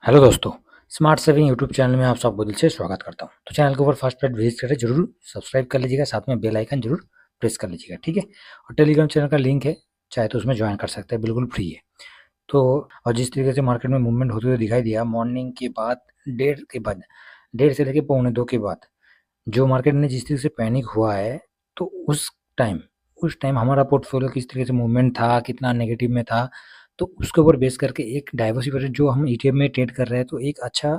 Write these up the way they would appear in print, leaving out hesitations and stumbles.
Hello दोस्तों, smart saving YouTube channel में आप सबको दिल से स्वागत करता हूं। तो चैनल के ऊपर फर्स्ट पर विजिट करें, जरूर सब्सक्राइब कर लीजिएगा, साथ में बेल आइकन जरूर प्रेस कर लीजिएगा, ठीक है। और टेलीग्राम चैनल का लिंक है, चाहे तो उसमें ज्वाइन कर सकते हैं, बिल्कुल फ्री है। तो और जिस तरीके से मार्केट में मूवमेंट होते हुए दिखाई दिया मॉर्निंग के बाद, डेढ़ से लेकर पौने दो के बाद जो मार्केट ने जिस तरीके से पैनिक हुआ है, तो टाइम उस टाइम हमारा पोर्टफोलियो किस तरीके से मूवमेंट था, कितना नेगेटिव में था, तो उसके ऊपर बेस करके एक डाइवर्सिफिकेशन जो हम ईटीएफ में ट्रेड कर रहे हैं, तो एक अच्छा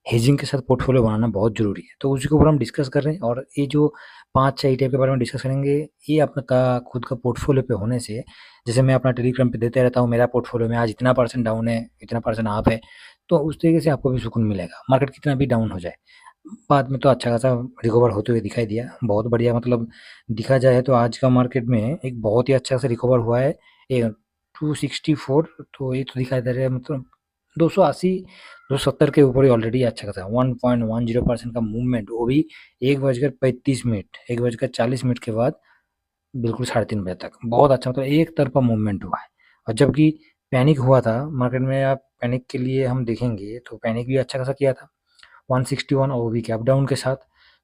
हेजिंग के साथ पोर्टफोलियो बनाना बहुत ज़रूरी है। तो उसी के ऊपर हम डिस्कस कर रहे हैं, और ये जो 5-6 ईटीएफ के बारे में डिस्कस करेंगे, ये आपका खुद का पोर्टफोलियो पे होने से, जैसे मैं अपना टेलीग्राम पे देते रहता हूँ, मेरा पोर्टफोलियो में आज इतना परसेंट डाउन है, इतना परसेंट अप है, तो उस तरीके से आपको भी सुकून मिलेगा। मार्केट कितना भी डाउन हो जाए, बाद में तो अच्छा खासा रिकवर होते हुए दिखाई दिया, बहुत बढ़िया। मतलब दिखा जाए तो आज का मार्केट में एक बहुत ही अच्छा सा रिकवर हुआ है, ये 264, तो ये तो दिखाई दे रहा है, मतलब 280 270 के ऊपर ही ऑलरेडी अच्छा खासा 1.10% का मूवमेंट, वो भी 1:35, 1:40 के बाद बिल्कुल 3:30 तक बहुत अच्छा, मतलब एक तरफा मूवमेंट हुआ है। और जबकि पैनिक हुआ था मार्केट में, आप पैनिक के लिए हम देखेंगे तो पैनिक भी अच्छा खासा किया था 161, और वो भी गैप डाउन के साथ,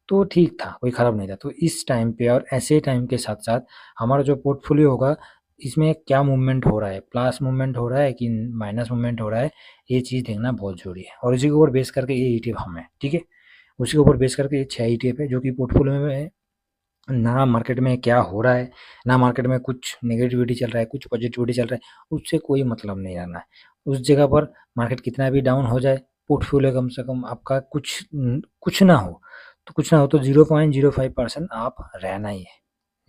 तो ठीक था, कोई ख़राब नहीं था। तो इस टाइम पे और ऐसे टाइम के साथ-साथ हमारा जो पोर्टफोलियो होगा, इसमें क्या मूवमेंट हो रहा है, प्लस मूवमेंट हो रहा है कि माइनस मूवमेंट हो रहा है, ये चीज़ देखना बहुत ज़रूरी है। और इसी के ऊपर बेस करके ये ईटीएफ हम है, ठीक है। उसी के ऊपर बेस करके ये 6 ईटीएफ है, जो कि पोर्टफोलियो में ना मार्केट में क्या हो रहा है, ना मार्केट में कुछ नेगेटिविटी चल रहा है, कुछ पॉजिटिविटी चल रहा है, उससे कोई मतलब नहीं रहना है। उस जगह पर मार्केट कितना भी डाउन हो जाए, पोर्टफोलियो कम से कम आपका कुछ ना हो, तो कुछ ना हो तो 0.05% आप रहना ही है।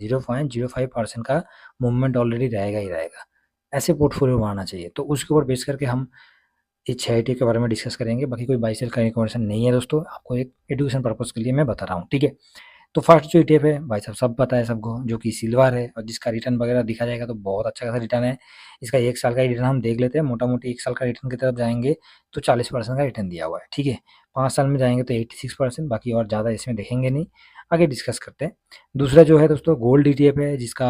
0.05% का मूवमेंट ऑलरेडी रहेगा ही रहेगा। ऐसे पोर्टफोलियो बनाना चाहिए। तो उसके ऊपर बेस करके हम इस 6 आईटी के बारे में डिस्कस करेंगे। बाकी कोई बाय सेल का रिकमेंडेशन नहीं है दोस्तों, आपको एक एजुकेशन पर्पज़ के लिए मैं बता रहा हूँ, ठीक है। तो फर्स्ट जो ईटीएफ है भाई साहब, सब पता है सबको, जो कि सिल्वर है, और जिसका रिटर्न वगैरह देखा जाएगा तो बहुत अच्छा खासा रिटर्न है। इसका 1 साल का ही रिटर्न हम देख लेते हैं, मोटा-मोटी 1 साल का रिटर्न की तरफ जाएँगे तो 40% का रिटर्न दिया हुआ है, ठीक है। 5 साल में जाएँगे तो 86%, बाकी और ज़्यादा इसमें देखेंगे नहीं, आगे डिस्कस करते हैं। दूसरा जो है दोस्तों गोल्ड ईटीएफ है, जिसका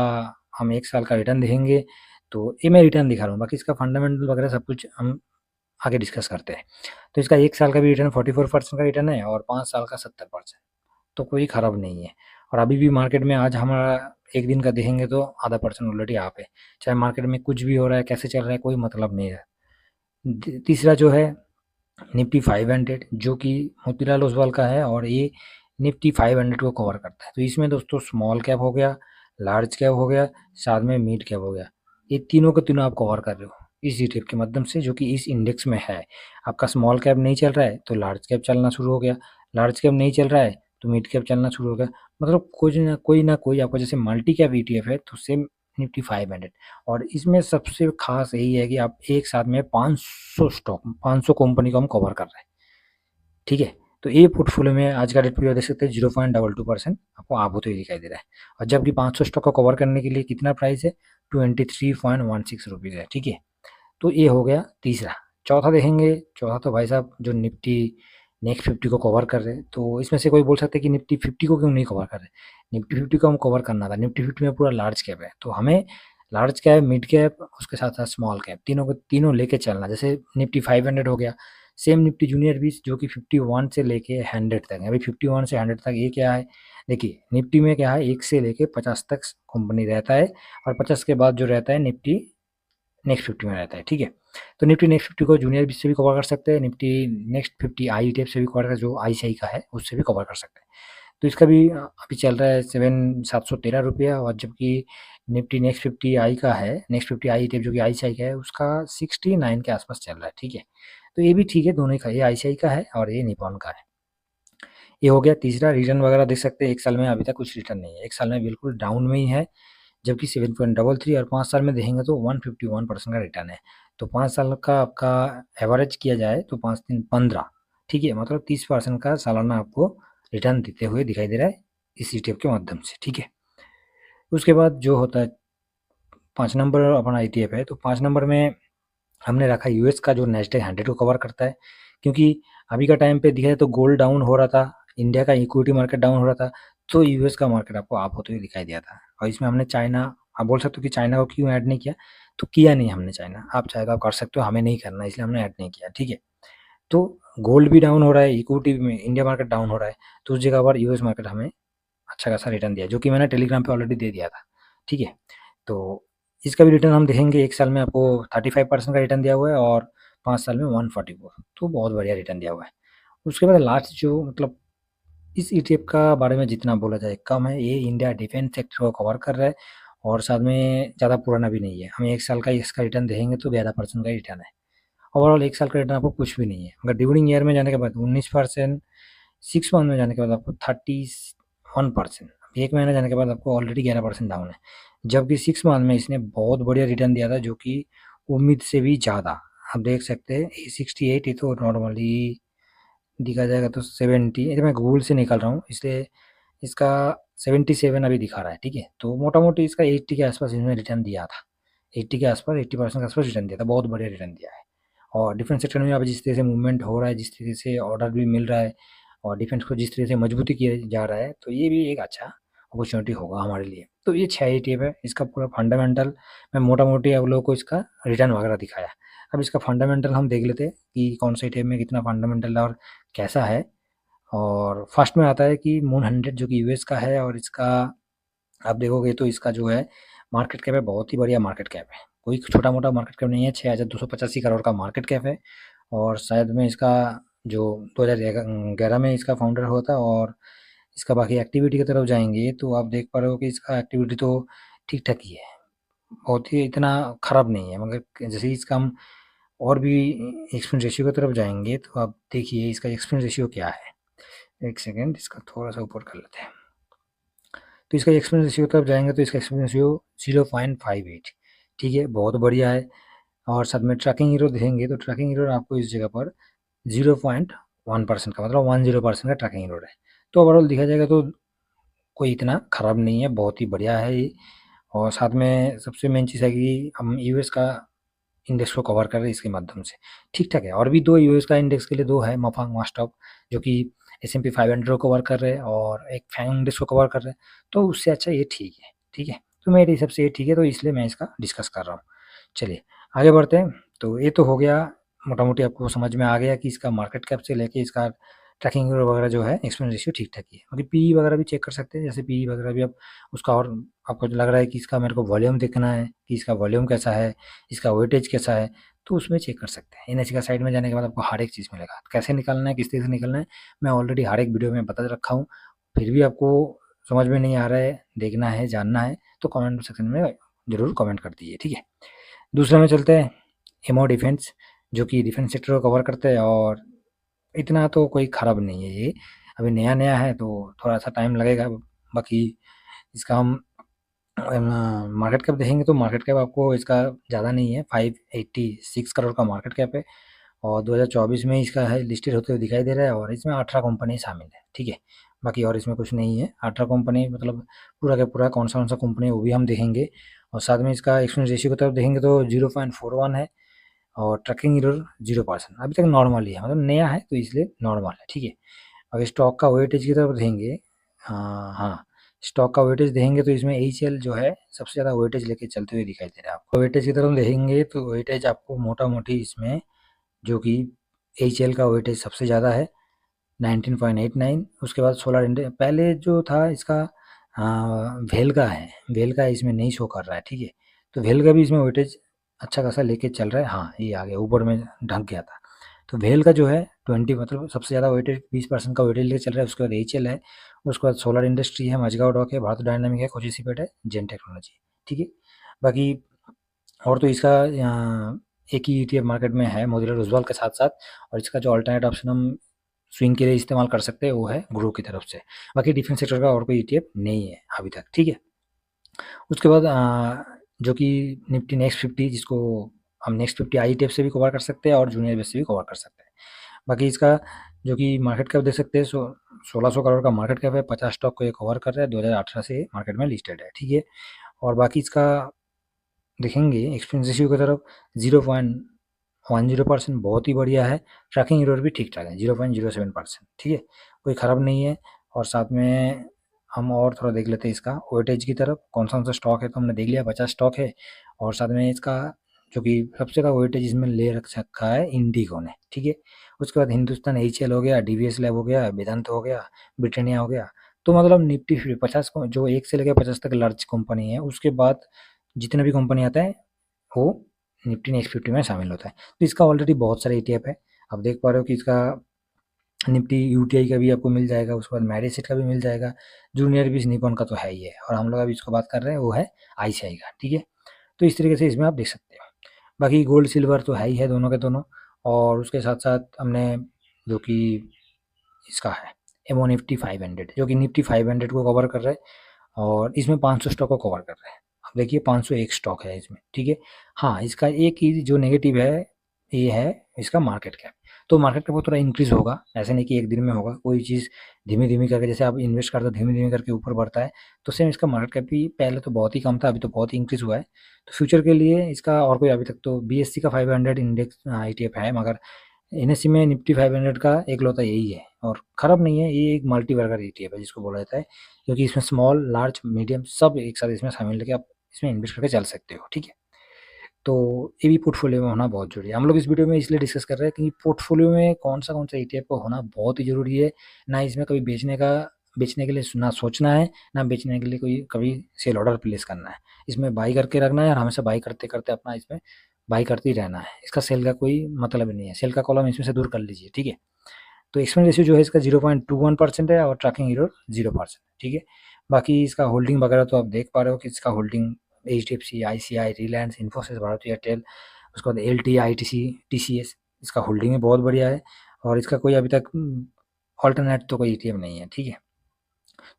हम 1 साल का रिटर्न देखेंगे, तो ये मैं रिटर्न दिखा रहा हूँ, बाकी इसका फंडामेंटल वगैरह सब कुछ हम आगे डिस्कस करते हैं। तो इसका 1 साल का भी रिटर्न 44% का रिटर्न है, और 5 साल का 70%, तो कोई ख़राब नहीं है। और अभी भी मार्केट में आज हमारा एक दिन का देखेंगे तो आधा परसेंट ऑलरेडी आप है। चाहे मार्केट में कुछ भी हो रहा है, कैसे चल रहा है, कोई मतलब नहीं है। तीसरा जो है निफ्टी 500, जो कि मोतीलाल ओसवाल का है, और ये निफ्टी 500 को कवर करता है। तो इसमें दोस्तों स्मॉल कैप हो गया, लार्ज कैप हो गया, साथ में मिड कैप हो गया, ये तीनों के तीनों आप कवर कर रहे हो इस ईटीएफ के माध्यम से, जो कि इस इंडेक्स में है। आपका स्मॉल कैप नहीं चल रहा है तो लार्ज कैप चलना शुरू हो गया, लार्ज कैप नहीं चल रहा है तो मिड कैप चलना शुरू हो गया। मतलब कुछ ना कोई आपको, जैसे मल्टी कैप ईटीएफ है तो सेम निफ्टी 500। और इसमें सबसे खास यही है कि आप एक साथ में 500 स्टॉक, 500 कंपनी को हम कवर कर रहे हैं, ठीक है। तो ये पोर्टफोलियो में आज का रेट पे देख सकते हैं 0.22% आपको आप होते हुए दिखाई दे रहा है। और जबकि 500 स्टॉक को कवर करने के लिए कितना प्राइस है, 23.16 रुपीज़ है, ठीक है। तो ये हो गया तीसरा। चौथा देखेंगे, चौथा तो भाई साहब जो निफ्टी नेक्स्ट 50 को कवर कर रहे हैं, तो इसमें से कोई बोल सकते हैं कि निफ्टी 50 को क्यों नहीं कवर कर रहे। निफ्टी 50 को हम कवर करना था, निफ्टी 50 में पूरा लार्ज कैप है, तो हमें लार्ज कैप, मिड कैप, उसके साथ साथ स्मॉल कैप, तीनों को तीनों लेके चलना। जैसे निफ्टी 500 हो गया, सेम निफ्टी जूनियर भी, जो कि 51 से लेके 100 तक है। अभी 51 से 100 तक ये क्या है, देखिए निफ्टी में क्या है, 1 से लेके 50 तक कंपनी रहता है, और 50 के बाद जो रहता है निफ्टी नेक्स्ट 50 में रहता है, ठीक है। तो निफ्टी नेक्स्ट 50 को जूनियर भी से भी कवर कर सकते हैं, निफ्टी नेक्स्ट 50 आई ईटीएफ से भी कवर कर, जो आईसीआई का है उससे भी कवर कर सकते हैं। तो इसका भी अभी चल रहा है 713 रुपया, और जबकि निफ्टी नेक्स्ट 50 आई का है, नेक्स्ट 50 आई ईटीएफ जो कि आईसीआई का है, उसका 69 के आसपास चल रहा है, ठीक है। तो ये भी ठीक है, दोनों ही का, ये आईसीआई का है और ये निपॉन का है। ये हो गया तीसरा। रिटर्न वगैरह देख सकते हैं, 1 साल में अभी तक कुछ रिटर्न नहीं है, 1 साल में बिल्कुल डाउन में ही है, जबकि 7.33, और 5 साल में देखेंगे तो 151% का रिटर्न है। तो 5 साल का आपका एवरेज किया जाए तो 5 3 15, ठीक है, मतलब 30% का सालाना आपको रिटर्न देते हुए दिखाई दे रहा है इस ईटीएफ के माध्यम से, ठीक है। उसके बाद जो होता है 5 नंबर अपना ईटीएफ है, तो 5 नंबर में हमने रखा यूएस का, जो नैस्डैक 100 को कवर करता है। क्योंकि अभी का टाइम पे दिखा जाए तो गोल्ड डाउन हो रहा था, इंडिया का इक्विटी मार्केट डाउन हो रहा था, तो यूएस का मार्केट आपको अप होते हुए दिखाई दिया था। और इसमें हमने चाइना, आप बोल सकते हो कि चाइना को क्यों ऐड नहीं किया, तो किया नहीं हमने चाइना, आप चाहे तो आप कर सकते हो, हमें नहीं करना, इसलिए हमने ऐड नहीं किया, ठीक है। तो गोल्ड भी डाउन हो रहा है, इक्विटी में इंडिया मार्केट डाउन हो रहा है, तो उस जगह पर यूएस मार्केट हमें अच्छा खासा रिटर्न दिया, जो कि मैंने टेलीग्राम पे ऑलरेडी दे दिया था। ठीक है, तो इसका भी रिटर्न हम देखेंगे, 1 साल में आपको 35% का रिटर्न दिया हुआ है और 5 साल में 144, तो बहुत बढ़िया रिटर्न दिया हुआ है। उसके बाद लास्ट जो मतलब इस ईटीएफ का बारे में जितना बोला जाए कम है, ये इंडिया डिफेंस सेक्टर को कवर कर रहा है और साथ में ज़्यादा पुराना भी नहीं है। हम 1 साल का इसका रिटर्न देखेंगे तो 11% का रिटर्न है। ओवरऑल 1 साल का रिटर्न आपको कुछ भी नहीं है, मगर ड्यूरिंग ईयर में जाने के बाद 19%, 6 मंथ में जाने के बाद आपको 31%, 1 महीना जाने के बाद आपको ऑलरेडी 11% डाउन है। जबकि 6 मंथ में इसने बहुत बढ़िया रिटर्न दिया था, जो कि उम्मीद से भी ज़्यादा। आप देख सकते हैं A68, ये तो नॉर्मली दिखा जाएगा तो 70, ये तो मैं गूगल से निकाल रहा हूँ इसलिए इसका 77 अभी दिखा रहा है। ठीक है, तो मोटा मोटी इसका 80 के आसपास इसने रिटर्न दिया था, 80 के आसपास, 80% के आसपास रिटर्न दिया था, बहुत बढ़िया रिटर्न दिया है। और डिफेंस सेक्टर में अब जिस तरह से मूवमेंट हो रहा है, जिस तरह से ऑर्डर भी मिल रहा है और डिफेंस को जिस तरह से मजबूती किया जा रहा है, तो ये भी एक अच्छा अपॉर्चुनिटी होगा हमारे लिए। तो ये 6 ETF है, इसका पूरा फंडामेंटल मैं मोटा मोटी आप लोगों को इसका रिटर्न वगैरह दिखाया। अब इसका फंडामेंटल हम देख लेते हैं कि कौन सा ETF में कितना फंडामेंटल और कैसा है। और फर्स्ट में आता है कि मून 100, जो कि यूएस का है, और इसका आप देखोगे तो इसका जो है मार्केट कैप है, बहुत ही बढ़िया मार्केट कैप है, कोई छोटा मोटा मार्केट कैप नहीं है, 6285 करोड़ का मार्केट कैप है। और शायद में इसका जो 2011 में इसका फाउंडर हुआ था। और इसका बाकी एक्टिविटी की तरफ जाएंगे तो आप देख पा रहे हो कि इसका एक्टिविटी तो ठीक ठाक ही है, बहुत ही इतना खराब नहीं है। मगर जैसे ही इसका हम और भी एक्सपेंस रेशियो की तरफ जाएंगे तो आप देखिए इसका एक्सपेंस रेशियो क्या है। एक सेकेंड, इसका थोड़ा सा ऊपर कर लेते हैं। तो इसका एक्सपेंस रेशियो तरफ जाएंगे तो इसका एक्सपेंस रेशियो 0.58, ठीक है, बहुत बढ़िया है। और साथ में ट्रैकिंग हीरो देखेंगे तो ट्रैकिंग हीरो आपको इस जगह पर 0.1% का, मतलब 10% का ट्रैकिंग हीरो है। तो ओवरऑल देखा जाएगा तो कोई इतना ख़राब नहीं है, बहुत ही बढ़िया है ये। और साथ में सबसे मेन चीज़ है कि हम यूएस का इंडेक्स को कवर कर रहे हैं इसके माध्यम से, ठीक ठाक है। और भी 2 यूएस का इंडेक्स के लिए 2 है, मफांग मास्टॉक, जो कि S&P 500 को कवर कर रहे हैं और एक फैंग इंडेक्स को कवर कर रहे हैं, तो उससे अच्छा ये ठीक है। ठीक है, तो मेरे हिसाब से ये ठीक है, तो इसलिए मैं इसका डिस्कस कर रहा हूँ। चलिए आगे बढ़ते हैं। तो ये तो हो गया, मोटा मोटी आपको समझ में आ गया कि इसका मार्केट कैप से लेके इसका ट्रैकिंग वगैरह जो है एक्सपेंस रेशियो ठीक ठाक ही है। बाकी पी वगैरह भी चेक कर सकते हैं, जैसे पी वगैरह भी आप उसका, और आपको लग रहा है कि इसका मेरे को वॉल्यूम देखना है कि इसका वॉल्यूम कैसा है, इसका वेटेज कैसा है, तो उसमें चेक कर सकते हैं। एनएससी का साइड में जाने के बाद आपको हर एक चीज़ मिलेगा, कैसे निकालना है, किस तरह से निकालना है, मैं ऑलरेडी हर एक वीडियो में बता रखा हूँ। फिर भी आपको समझ में नहीं आ रहा है, देखना है, जानना है, तो कमेंट सेक्शन में ज़रूर कमेंट कर दीजिए। ठीक है, दूसरे में चलते हैं, एमओ डिफेंस, जो कि डिफेंस सेक्टर को कवर करते हैं और इतना तो कोई ख़राब नहीं है ये, अभी नया नया है तो थोड़ा सा टाइम लगेगा। बाकी इसका हम मार्केट कैप देखेंगे तो मार्केट कैप आपको इसका ज़्यादा नहीं है, 586 करोड़ का मार्केट कैप है और 2024 में इसका है लिस्टेड होते हुए दिखाई दे रहा है और इसमें 18 कंपनी शामिल है। ठीक है, बाकी और इसमें कुछ नहीं है। 18 कंपनी मतलब पूरा का पूरा कौन सा कंपनी है वो भी हम देखेंगे। और साथ में इसका एक्सपेंस रेशियो की तरफ देखेंगे तो 0.41 है और ट्रैकिंग एरर 0%, अभी तक नॉर्मल ही है, मतलब नया है तो इसलिए नॉर्मल है। ठीक है, अगर स्टॉक का वेटेज की तरफ देखेंगे, हाँ हाँ, स्टॉक का वेटेज देखेंगे तो इसमें एचएल जो है सबसे ज़्यादा वेटेज लेके चलते हुए दिखाई दे रहा है आपको। वेटेज की तरफ देखेंगे तो वेटेज आपको मोटा मोटी इसमें, जो कि एचएल का वेटेज सबसे ज़्यादा है 19.89, उसके बाद सोलर इंडिया पहले जो था इसका वेल का है, वेल का इसमें नहीं शो कर रहा है। ठीक है, तो वेल का भी इसमें वेटेज अच्छा खासा लेके चल रहा है, हाँ ये आ गया ऊपर में ढक गया था। तो वेल का जो है 20, मतलब सबसे ज़्यादा वेटेज 20% का वेटेज लेके चल रहा है। उसके बाद एचएल है, उसके बाद सोलर इंडस्ट्री है, मजगांव डॉक है, भारत डायनामिक है, कोचिसिपेट है, जेन टेक्नोलॉजी। ठीक है, बाकी और तो इसका एक ही ईटीएफ मार्केट में है मोतीलाल ओसवाल के साथ साथ, और इसका जो अल्टरनेट ऑप्शन हम स्विंग के लिए इस्तेमाल कर सकते हैं वो है ग्रो की तरफ से। बाकी डिफेंस सेक्टर का और कोई ईटीएफ नहीं है अभी तक। ठीक है, उसके बाद जो कि निफ्टी नेक्स्ट 50, जिसको हम नेक्स्ट 50 आई ईटीएफ से भी कवर कर सकते हैं और जूनियर बेस से भी कवर कर सकते हैं। बाकी इसका जो कि मार्केट कैप देख सकते हैं 1600 करोड़ का मार्केट कैप है, 50 स्टॉक को ये कवर कर रहा है, 2018 से मार्केट में लिस्टेड है। ठीक है, और बाकी इसका देखेंगे एक्सपेंस रेशियो की तरफ 0.10%, बहुत ही बढ़िया है। ट्रैकिंग एरर भी ठीक ठाक है 0.07%। ठीक है, कोई ख़राब नहीं है। और साथ में हम और थोड़ा देख लेते हैं इसका वेटेज की तरफ, कौन सा स्टॉक है तो हमने देख लिया, 50 स्टॉक है। और साथ में इसका जो कि सबसे ज़्यादा वेटेज इसमें ले रखा है इंडिगो ने, ठीक है। उसके बाद हिंदुस्तान एचएल हो गया, डीवीएस लैब हो गया, वेदांत हो गया, ब्रिटानिया हो गया। तो मतलब निफ्टी 50 को जो 1 से लेकर 50 तक लार्ज कंपनी है, उसके बाद जितने भी कंपनी आता है वो निफ्टी नेक्स्ट 50 में शामिल होता है। तो इसका ऑलरेडी बहुत सारे ETF है। आप देख पा रहे हो कि इसका निफ्टी यूटीआई का भी आपको मिल जाएगा, उसके बाद मैडिसेट का भी मिल जाएगा, जूनियर भी निपॉन का तो है ही है, और हम लोग अभी इसको बात कर रहे हैं वो है आईसीआई का, ठीक है। तो इस तरीके से इसमें आप देख सकते हो। बाकी गोल्ड सिल्वर तो है ही है दोनों के दोनों, और उसके साथ साथ हमने जो कि इसका है एमओ निफ्टी 500 जो कि निफ्टी 500 को कवर कर रहा है, और इसमें 500 स्टॉक को कवर कर रहे हैं। अब देखिए 501 स्टॉक है इसमें, ठीक है। हाँ, इसका एक ही जो नेगेटिव है ये है इसका मार्केट कैप। तो मार्केट कैप थोड़ा इंक्रीज़ होगा, ऐसे नहीं कि एक दिन में होगा। कोई चीज़ धीमी-धीमी करके, जैसे आप इन्वेस्ट करते हो धीमी-धीमी करके ऊपर बढ़ता है, तो सेम इसका मार्केट कैप भी पहले तो बहुत ही कम था, अभी तो बहुत ही इंक्रीज़ हुआ है। तो फ्यूचर के लिए इसका और कोई अभी तक तो बीएससी का 500 इंडेक्स ईटीएफ है, मगर एनएससी में निफ्टी 500 का एकलौता यही है, और ख़राब नहीं है। ये एक मल्टी बैगर ईटीएफ है जिसको बोला जाता है, क्योंकि इसमें स्मॉल, लार्ज, मीडियम सब एक साथ इसमें शामिल करके आप इसमें इन्वेस्ट करके चल सकते हो, ठीक है। तो ये भी पोर्टफोलियो में होना बहुत ज़रूरी है। हम लोग इस वीडियो में इसलिए डिस्कस कर रहे हैं कि पोर्टफोलियो में कौन सा ईटीएफ का होना बहुत ही ज़रूरी है। ना इसमें कभी बेचने के लिए ना सोचना है, ना बेचने के लिए कोई कभी सेल ऑर्डर प्लेस करना है। इसमें बाई करके रखना है, और हमेशा बाई करते-करते अपना इसमें बाई करते ही रहना है। इसका सेल का कोई मतलब नहीं है। सेल का कॉलम इसमें से दूर कर लीजिए, ठीक है। तो एक्सपेंस रेशियो जो है इसका 0.21% है, और ट्रैकिंग एरर 0%, ठीक है। बाकी इसका होल्डिंग वगैरह तो आप देख पा रहे हो कि इसका holding HDFC, ICI, Reliance, Infosys, Bharti Airtel, उसके बाद एलटी, आईटीसी, टीसीएस, इसका होल्डिंग भी बहुत बढ़िया है, और इसका कोई अभी तक ऑल्टरनेट तो कोई ईटीएफ नहीं है, ठीक है।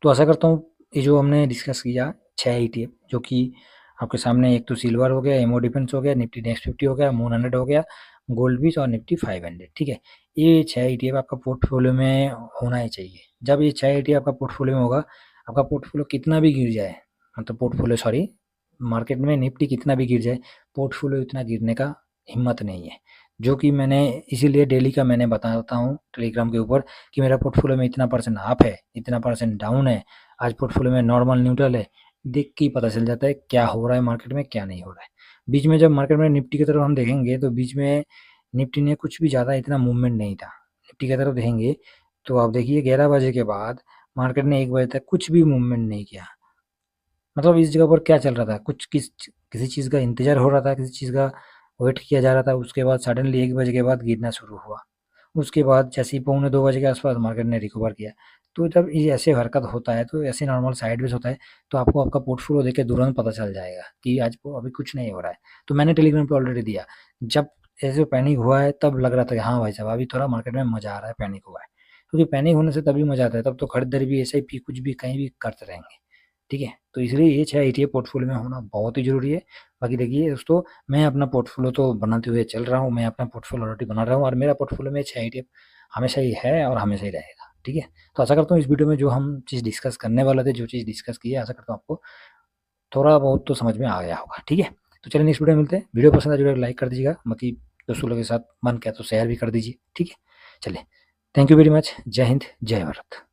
तो आशा करता हूँ ये जो हमने डिस्कस किया 6 ईटीएफ, जो कि आपके सामने, एक तो सिल्वर हो गया, एमओ डिफेंस हो गया, निफ्टी नेक्स्ट 50 हो गया, मून 100 हो गया, गोल्ड बीच और निफ्टी 500, ठीक है। ये 6 ईटीएफ आपका पोर्टफोलियो में होना ही चाहिए। जब ये 6 ईटीएफ आपका पोर्टफोलियो में होगा, आपका पोर्टफोलियो कितना भी गिर जाए, मतलब पोर्टफोलियो सॉरी, मार्केट में निफ्टी कितना भी गिर जाए, पोर्टफोलियो इतना गिरने का हिम्मत नहीं है। जो कि मैंने इसीलिए डेली का मैंने बताता हूँ टेलीग्राम के ऊपर कि मेरा पोर्टफोलियो में इतना % अप है, इतना % डाउन है, आज पोर्टफोलियो में नॉर्मल न्यूट्रल है। देख के ही पता चल जाता है क्या हो रहा है मार्केट में, क्या नहीं हो रहा है। बीच में जब मार्केट में निफ्टी की तरफ हम देखेंगे, तो बीच में निफ्टी ने कुछ भी ज़्यादा इतना मूवमेंट नहीं था। निफ्टी की तरफ देखेंगे तो आप देखिए 11 बजे के बाद मार्केट ने 1 बजे तक कुछ भी मूवमेंट नहीं किया। मतलब इस जगह पर क्या चल रहा था, कुछ किसी चीज़ का इंतज़ार हो रहा था, किसी चीज़ का वेट किया जा रहा था। उसके बाद सडनली 1 बजे के बाद गिरना शुरू हुआ। उसके बाद जैसे ही पौने 2 बजे के आस-पास मार्केट ने रिकवर किया। तो जब ये ऐसे हरकत होता है, तो ऐसे नॉर्मल साइडवेज़ होता है, तो आपको आपका पोर्टफोलियो देख के तुरंत पता चल जाएगा कि आज को अभी कुछ नहीं हो रहा है। तो मैंने टेलीग्राम पे ऑलरेडी दिया। जब ऐसे पैनिक हुआ है, तब लग रहा था कि हाँ भाई साहब, अभी थोड़ा मार्केट में मज़ा आ रहा है, पैनिक हुआ है। क्योंकि पैनिक होने से तभी मज़ा आता है, तब तो खरीदारी भी, एसआईपी कुछ भी कहीं भी करते रहेंगे, ठीक है। तो इसलिए ये 6 ईटीएफ पोर्टफोलियो में होना बहुत ही ज़रूरी है। बाकी देखिए दोस्तों, मैं अपना पोर्टफोलियो तो बनाते हुए चल रहा हूँ, मैं अपना पोर्टफोलियो ऑलरेडी बना रहा हूँ, और मेरा पोर्टफोलियो में 6 ईटीएफ हमेशा ही है और हमेशा ही रहेगा, ठीक है। तो आशा करता हूँ इस वीडियो में जो हम चीज़ डिस्कस करने वाले थे, जो चीज़ डिस्कस की है, आशा करता हूँ आपको थोड़ा बहुत तो समझ में आ गया होगा, ठीक है। तो चलिए नेक्स्ट वीडियो में मिलते हैं। वीडियो पसंद आए तो लाइक कर दीजिएगा, बाकी दोस्तों लोगों के साथ मन किया तो शेयर भी कर दीजिए, ठीक है। चलिए, थैंक यू वेरी मच। जय हिंद, जय भारत।